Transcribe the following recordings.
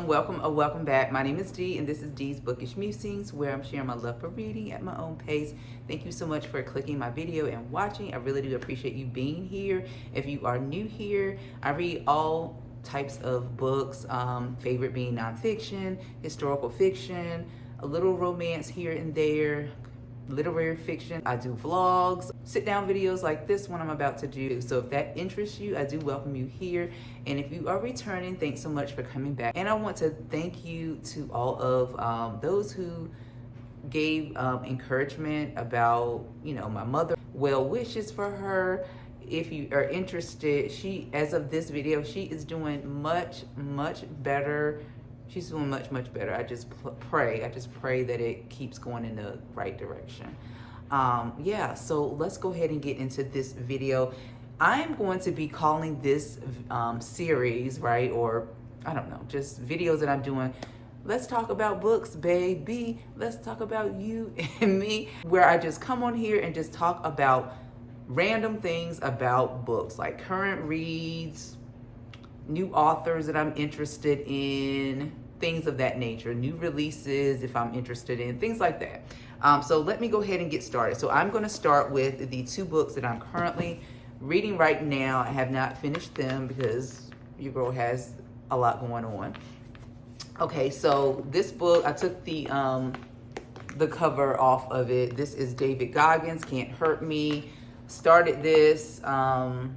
welcome back. My name is Dee, and this is Dee's Bookish Musings, where I'm sharing my love for reading at my own pace. Thank you so much for clicking my video and watching. I really do appreciate you being here. If you are new here, I read all types of books, favorite being nonfiction, historical fiction, a little romance here and there, literary fiction. I do vlogs, sit down videos like this one I'm about to do. So if that interests you, I do welcome you here. And if you are returning, thanks so much for coming back. And I want to thank you to all of those who gave encouragement about, my mother, well wishes for her. If you are interested, as of this video, she is doing much better. She's doing much better. I just pray that it keeps going in the right direction. Yeah, so let's go ahead and get into this video. I'm going to be calling this series, right, or I don't know, just videos that I'm doing, let's talk about books, baby. Let's talk about you and me, where I just come on here and just talk about random things about books, like current reads, new authors that I'm interested in, things of that nature, new releases if I'm interested in, things like that. So let me go ahead and get started. So I'm going to start with the two books that I'm currently reading right now. I have not finished them because your girl has a lot going on. Okay, so this book, I took the cover off of it. This is David Goggins, Can't Hurt Me. Started this a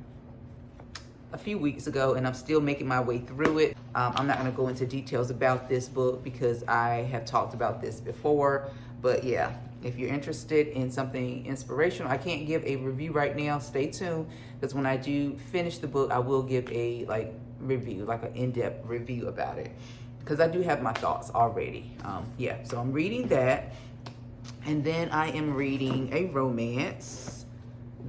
few weeks ago, and I'm still making my way through it. I'm not going to go into details about this book because I have talked about this before, but yeah, if you're interested in something inspirational, I can't give a review right now. Stay tuned, because when I do finish the book, I will give a review, like an in-depth review about it, because I do have my thoughts already. Yeah, so I'm reading that, and then I am reading a romance.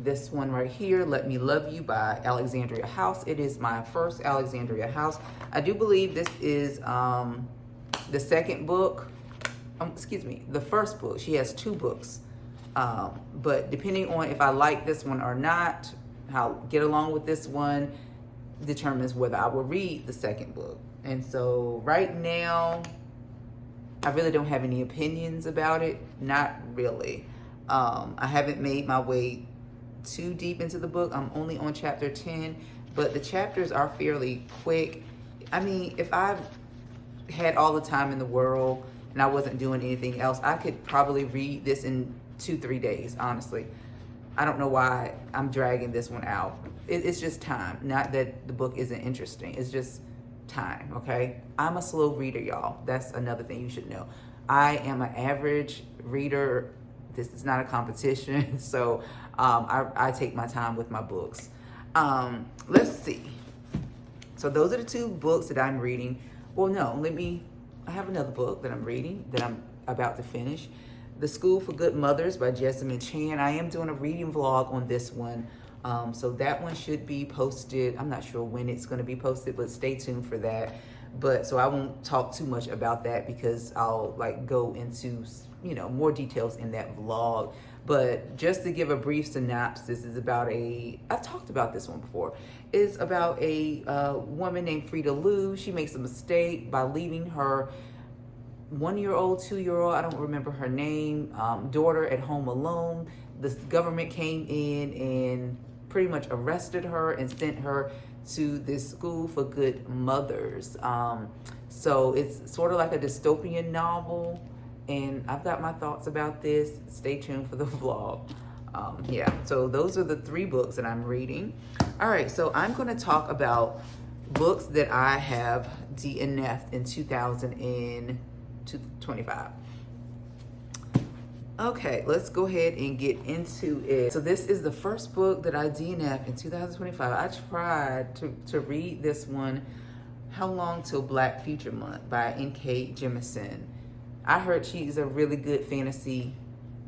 This one right here, Let Me Love You by Alexandria House. It is my first Alexandria House. I do believe this is the second book. The first book. She has two books. But depending on if I like this one or not, how I get along with this one determines whether I will read the second book. And so right now, I really don't have any opinions about it. Not really. I haven't made my way too deep into the book. I'm only on chapter 10, but the chapters are fairly quick. I mean, if I had all the time in the world and I wasn't doing anything else, I could probably read this in 2-3 days, honestly. I don't know why I'm dragging this one out. It's just time. Not that the book isn't interesting. It's just time, okay? I'm a slow reader, y'all. That's another thing you should know. I am an average reader. This is not a competition, so I take my time with my books. Let's see. So those are the two books that I'm reading. Well, no, I have another book that I'm reading that I'm about to finish. The School for Good Mothers by Jessamine Chan. I am doing a reading vlog on this one. So that one should be posted. I'm not sure when it's going to be posted, but stay tuned for that. But so I won't talk too much about that because I'll go into more details in that vlog. But just to give a brief synopsis, is about I've talked about this one before. It's about a woman named Frida Lou. She makes a mistake by leaving her 1-year-old, 2-year-old, I don't remember her name, daughter at home alone. The government came in and pretty much arrested her and sent her to this school for good mothers. So it's sort of like a dystopian novel, and I've got my thoughts about this. Stay tuned for the vlog. Yeah, so those are the 3 books that I'm reading. All right, so I'm going to talk about books that I have DNF'd in 2025. Okay, let's go ahead and get into it. So this is the first book that I DNF'd in 2025. I tried to read this one, How Long Till Black Future Month by N.K. Jemisin. I heard she's a really good fantasy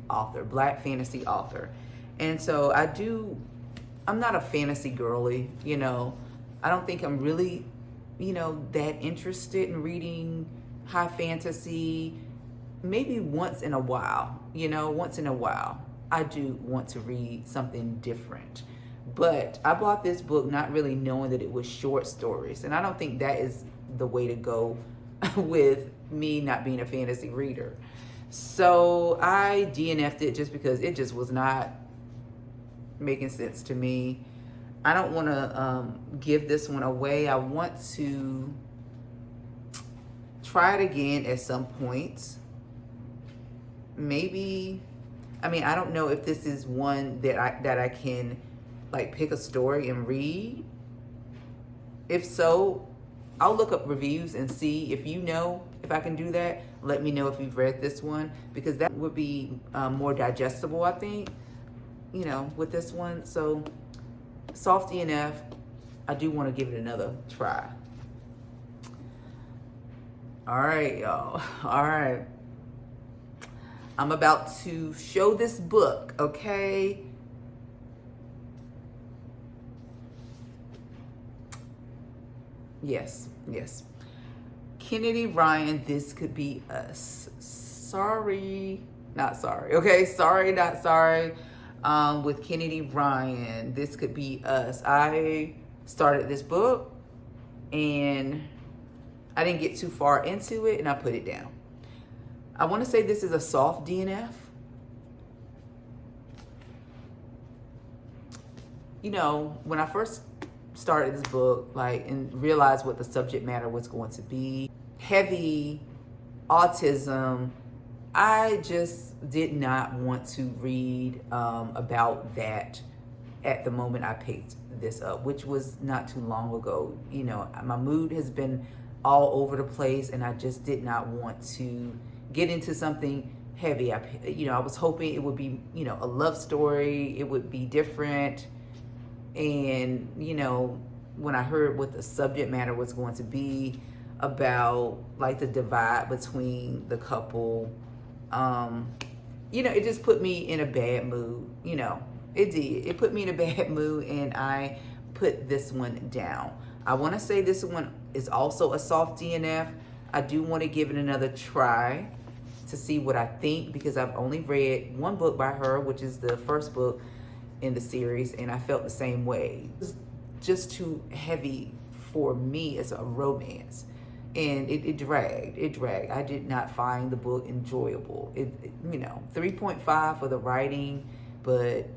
author, Black fantasy author. And so I'm not a fantasy girly, I don't think I'm really, that interested in reading high fantasy. Maybe once in a while, I do want to read something different. But I bought this book not really knowing that it was short stories. And I don't think that is the way to go with me not being a fantasy reader. So I DNF'd it just because it just was not making sense to me. I don't want to give this one away. I want to try it again at some point. Maybe, I mean, I don't know if this is one that I can like pick a story and read. If so, I'll look up reviews and see if you know if I can do that. Let me know if you've read this one, because that would be more digestible, I think, you know, with this one. So soft DNF, I do want to give it another try. All right, y'all. All right. I'm about to show this book, okay? Yes. Kennedy Ryan, This Could Be Us. Sorry, not sorry. Okay, sorry, not sorry. With Kennedy Ryan, This Could Be Us. I started this book and I didn't get too far into it and I put it down. I want to say this is a soft DNF. You know, when I first started this book, like, and realized what the subject matter was going to be, heavy autism, I just did not want to read about that at the moment I picked this up, which was not too long ago. You know, my mood has been all over the place and I just did not want to get into something heavy. I was hoping it would be, you know, a love story. It would be different. And, you know, when I heard what the subject matter was going to be about, like the divide between the couple, you know, it just put me in a bad mood. You know, it did. It put me in a bad mood and I put this one down. I want to say this one is also a soft DNF. I do want to give it another try to see what I think, because I've only read one book by her, which is the first book in the series, and I felt the same way. It was just too heavy for me as a romance, and it dragged. I did not find the book enjoyable. You know, 3.5 for the writing, but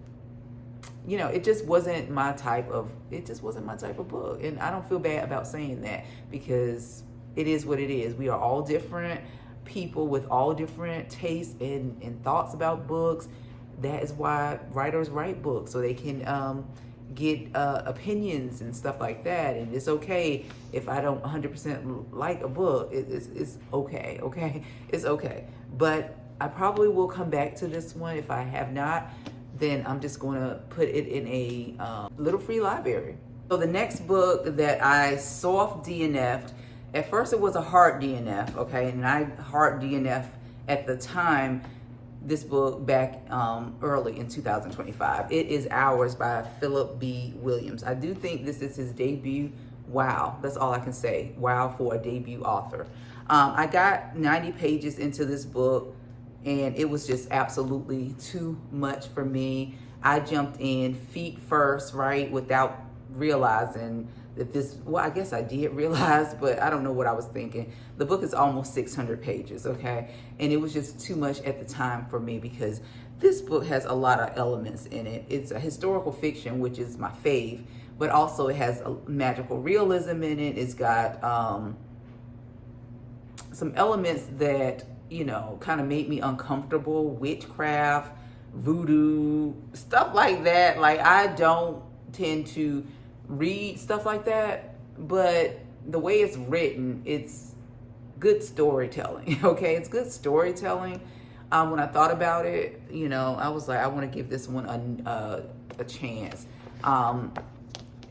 you know, it just wasn't my type of book. And I don't feel bad about saying that, because it is what it is. We are all different people with all different tastes and thoughts about books. That is why writers write books, so they can get opinions and stuff like that. And it's okay if I don't 100% like a book. It's okay, it's okay. But I probably will come back to this one. If I have not, then I'm just going to put it in a little free library. So the next book that I soft DNF'd, at first it was a hard DNF, okay? And I hard DNF at the time, this book back early in 2025. It is Ours by Philip B. Williams. I do think this is his debut. Wow, that's all I can say. Wow for a debut author. I got 90 pages into this book and it was just absolutely too much for me. I jumped in feet first, right, without realizing that this, well, I guess I did realize, but I don't know what I was thinking. The book is almost 600 pages, okay? And it was just too much at the time for me, because this book has a lot of elements in it. It's a historical fiction, which is my fave, but also it has a magical realism in it. It's got some elements that, you know, kind of made me uncomfortable. Witchcraft, voodoo, stuff like that. Like, I don't tend to read stuff like that, but the way it's written, it's good storytelling. Okay, it's good storytelling. When I thought about it, you know, I was like, I want to give this one a chance.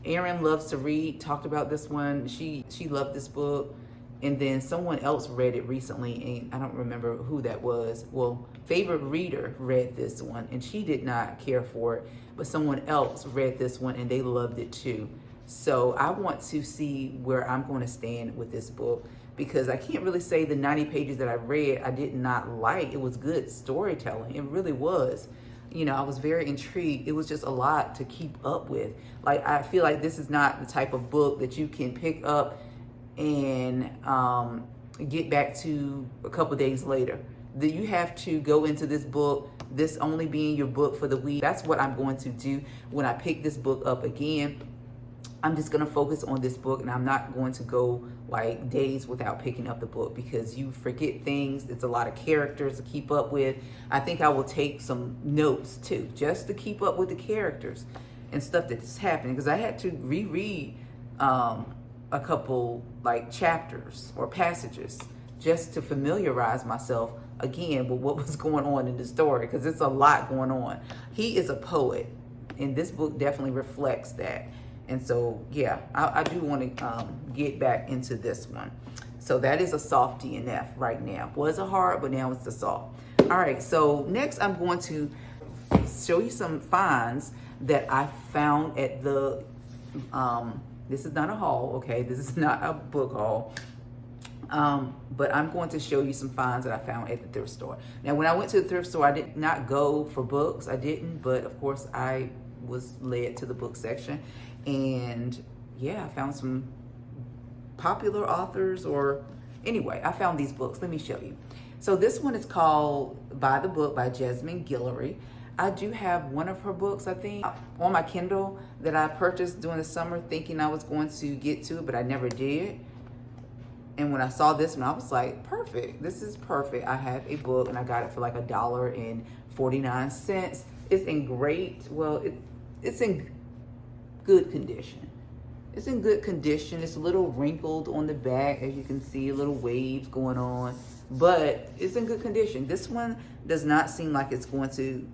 Erin loves to read, talked about this one. She loved this book, and then someone else read it recently, and I don't remember who that was. Well, Favorite Reader read this one and she did not care for it, but someone else read this one and they loved it too. So I want to see where I'm going to stand with this book, because I can't really say the 90 pages that I read I did not like. It was good storytelling. It really was. You know, I was very intrigued. It was just a lot to keep up with. Like, I feel like this is not the type of book that you can pick up and get back to a couple days later. That you have to go into this book, this only being your book for the week. That's what I'm going to do when I pick this book up again. I'm just going to focus on this book, and I'm not going to go like days without picking up the book because you forget things. It's a lot of characters to keep up with. I think I will take some notes too, just to keep up with the characters and stuff that's happening, because I had to reread a couple like chapters or passages just to familiarize myself again with what was going on in the story, because it's a lot going on. He is a poet, and this book definitely reflects that. And so, yeah, I do want to get back into this one. So that is a soft DNF right now. Was a hard, but now it's a soft. All right, so next I'm going to show you some finds that I found at the, this is not a haul, okay? This is not a book haul. But I'm going to show you some finds that I found at the thrift store. Now, when I went to the thrift store, I did not go for books. I didn't, but of course I was led to the book section. And yeah, I found some popular authors, or anyway, I found these books. Let me show you. So this one is called By the Book by Jasmine Guillory. I do have one of her books, I think, on my Kindle that I purchased during the summer thinking I was going to get to it, but I never did. And when I saw this one, I was like, perfect. This is perfect. I have a book, and I got it for like $1.49. It's in great, well, it's in good condition. It's in good condition. It's a little wrinkled on the back, as you can see, little waves going on, but it's in good condition. This one does not seem like it's going to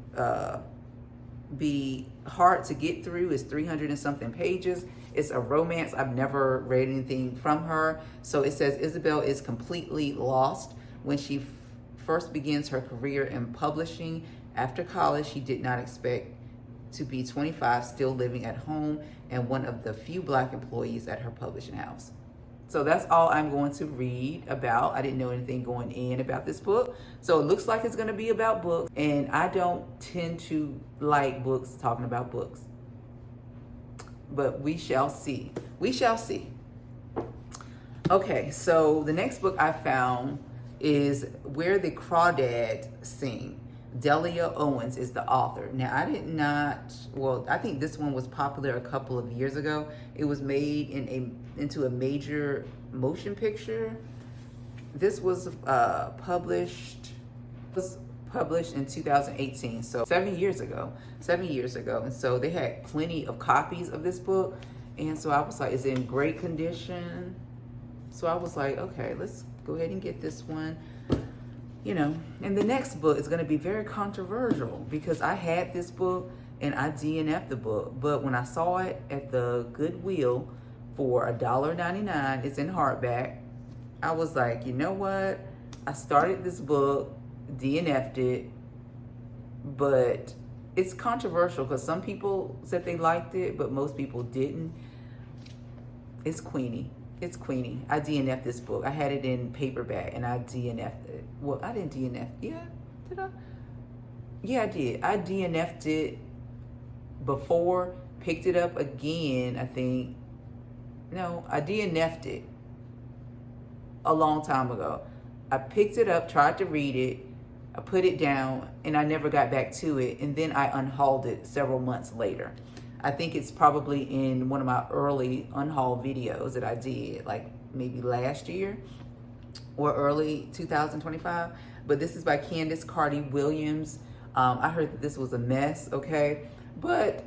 be hard to get through. It's 300 and something pages. It's a romance. I've never read anything from her. So it says Isabel is completely lost when she first begins her career in publishing. After college, she did not expect to be 25, still living at home, and one of the few Black employees at her publishing house. So that's all I'm going to read about. I didn't know anything going in about this book. So it looks like it's going to be about books, and I don't tend to like books talking about books. But we shall see. We shall see. Okay, so the next book I found is Where the Crawdads Sing. Delia Owens is the author. Now, I did not, well, I think this one was popular a couple of years ago. It was made into a major motion picture. This was published in 2018, so 7 years ago. And so they had plenty of copies of this book. And so I was like, it's in great condition. So I was like, okay, let's go ahead and get this one. You know, and the next book is going to be very controversial because I had this book and I DNF'd the book. But when I saw it at the Goodwill for $1.99, it's in hardback, I was like, you know what? I started this book, DNF'd it, but it's controversial because some people said they liked it, but most people didn't. It's Queenie. It's Queenie. I DNF'd this book. I had it in paperback and I DNF'd it. Well, I didn't DNF. Yeah, did I? Yeah, I did. I DNF'd it before, picked it up again, I think. No, I DNF'd it a long time ago. I picked it up, tried to read it, I put it down, and I never got back to it. And then I unhauled it several months later. I think it's probably in one of my early unhaul videos that I did, like maybe last year or early 2025. But this is by Candace Carty Williams. I heard that this was a mess, okay? But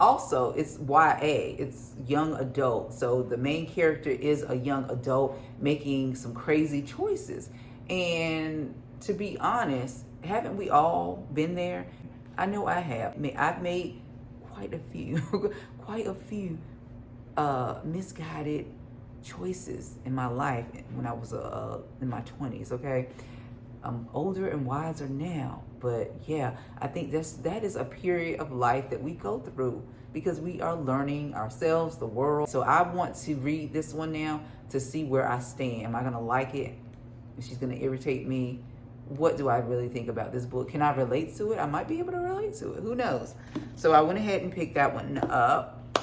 also it's YA, it's young adult. So the main character is a young adult making some crazy choices. And to be honest, haven't we all been there? I know I have. I mean, I've made quite a few misguided choices in my life when I was in my 20s, okay? I'm older and wiser now, but yeah, I think that is a period of life that we go through because we are learning ourselves, the world. So I want to read this one now to see where I stand. Am I gonna like it? Is she gonna irritate me? What do I really think about this book? Can I relate to it? I might be able to relate to it. Who knows? So I went ahead and picked that one up.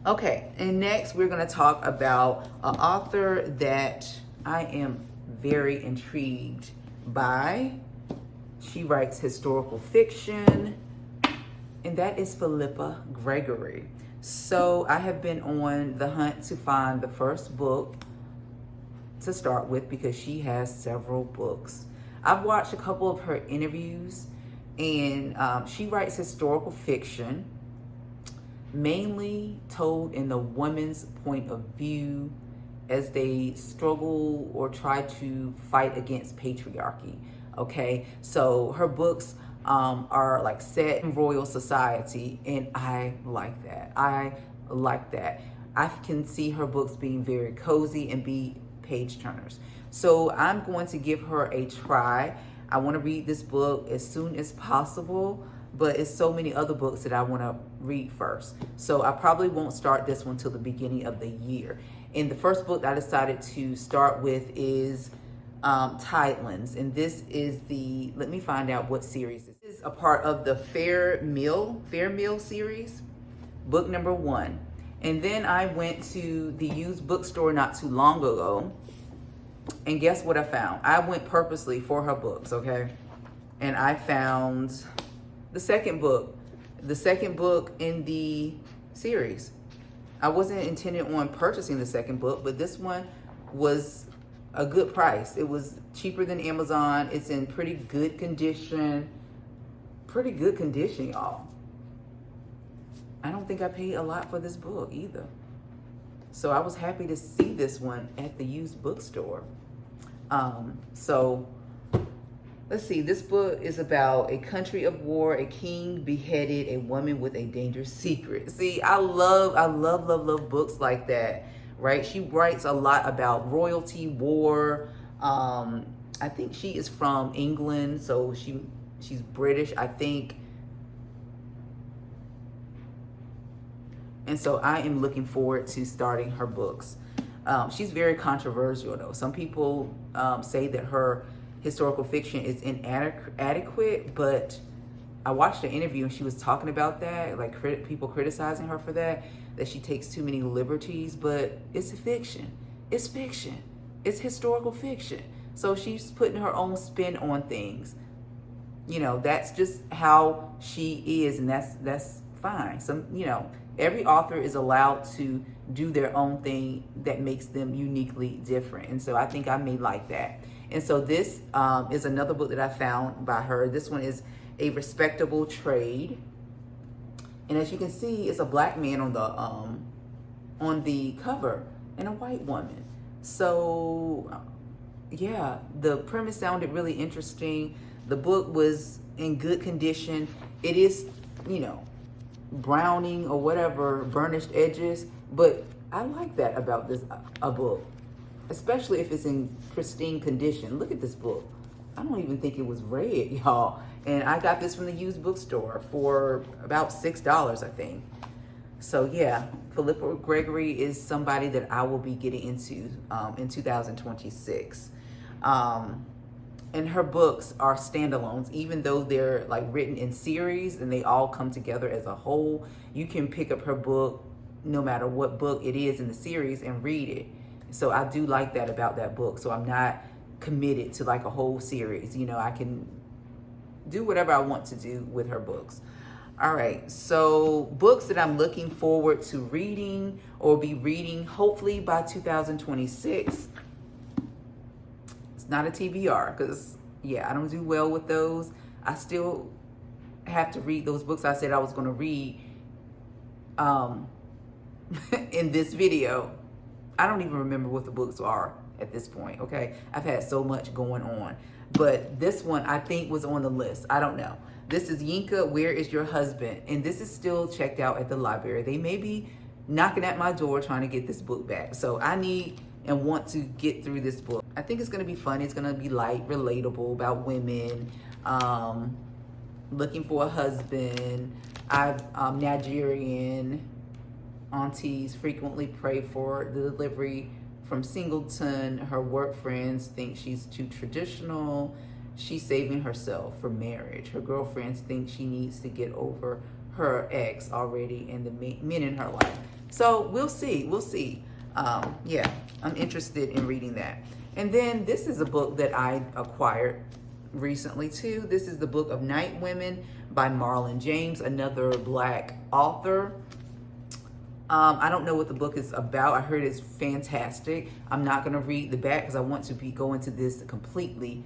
Okay, and next we're going to talk about an author that I am very intrigued by. She writes historical fiction, and that is Philippa Gregory. So I have been on the hunt to find the first book to start with because she has several books. I've watched a couple of her interviews, and she writes historical fiction, mainly told in the woman's point of view as they struggle or try to fight against patriarchy. Okay, so her books are like set in royal society, and I like that. I like that. I can see her books being very cozy and be page turners. So I'm going to give her a try. I want to read this book as soon as possible, but it's so many other books that I want to read first. So I probably won't start this one till the beginning of the year. And the first book that I decided to start with is Tidelands, and this is the, let me find out what series. This is a part of the Fair Meal series, book number 1. And then I went to the used bookstore not too long ago, and guess what I found? I went purposely for her books, okay? And I found the second book in the series. I wasn't intending on purchasing the second book, but this one was a good price. It was cheaper than Amazon. It's in pretty good condition. Pretty good condition, y'all. I don't think I paid a lot for this book either. So I was happy to see this one at the used bookstore. So let's see, this book is about a country of war, a king beheaded, a woman with a dangerous secret. See, I love books like that, right? She writes a lot about royalty, war. I think she is from England, so she's British, I think. And so I am looking forward to starting her books. She's very controversial, though. Some people say that her historical fiction is inadequate, but I watched an interview and she was talking about that, like people criticizing her for that she takes too many liberties, but it's fiction. It's fiction. It's historical fiction. So she's putting her own spin on things. You know, that's just how she is, and that's fine. Every author is allowed to do their own thing that makes them uniquely different. And so I think I may like that. And so this is another book that I found by her. This one is A Respectable Trade. And as you can see, it's a black man on the cover and a white woman. So yeah, the premise sounded really interesting. The book was in good condition. It is, browning or whatever, burnished edges, but I like that about a book, especially if it's in pristine condition. Look at this book. I don't even think it was red, y'all. And I got this from the used bookstore for about $6, I think. So yeah, Philippa Gregory is somebody that I will be getting into in 2026. And her books are standalones, even though they're like written in series and they all come together as a whole. You can pick up her book no matter what book it is in the series and read it. So I do like that about that book. So I'm not committed to like a whole series. I can do whatever I want to do with her books. All right, so books that I'm looking forward to reading or be reading hopefully by 2026. Not a TBR, because I don't do well with those. I still have to read those books I said I was going to read in this video. I don't even remember what the books are at this point, okay? I've had so much going on. But this one I think was on the list. I don't know. This is Yinka, Where Is Your Husband? And this is still checked out at the library. They may be knocking at my door trying to get this book back. So I need and want to get through this book. I think it's going to be fun. It's going to be light, relatable, about women, looking for a husband. Nigerian aunties frequently pray for the delivery from Singleton. Her work friends think she's too traditional. She's saving herself for marriage. Her girlfriends think she needs to get over her ex already and the men in her life. So we'll see. I'm interested in reading that. And then this is a book that I acquired recently too. This is the Book of Night Women by Marlon James, another Black author. I don't know what the book is about. I heard it's fantastic. I'm not going to read the back because I want to go into this completely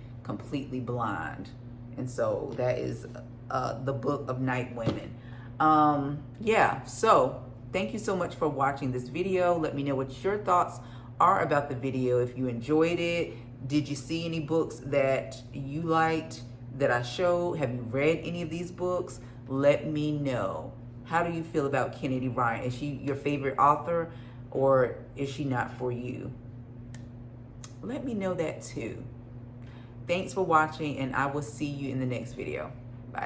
blind. And so that is the Book of Night Women. Yeah, so thank you so much for watching this video. Let me know what your thoughts are about the video. If you enjoyed it, did you see any books that you liked that I showed? Have you read any of these books? Let me know. How do you feel about Kennedy Ryan? Is she your favorite author, or is she not for you? Let me know that too. Thanks for watching, and I will see you in the next video.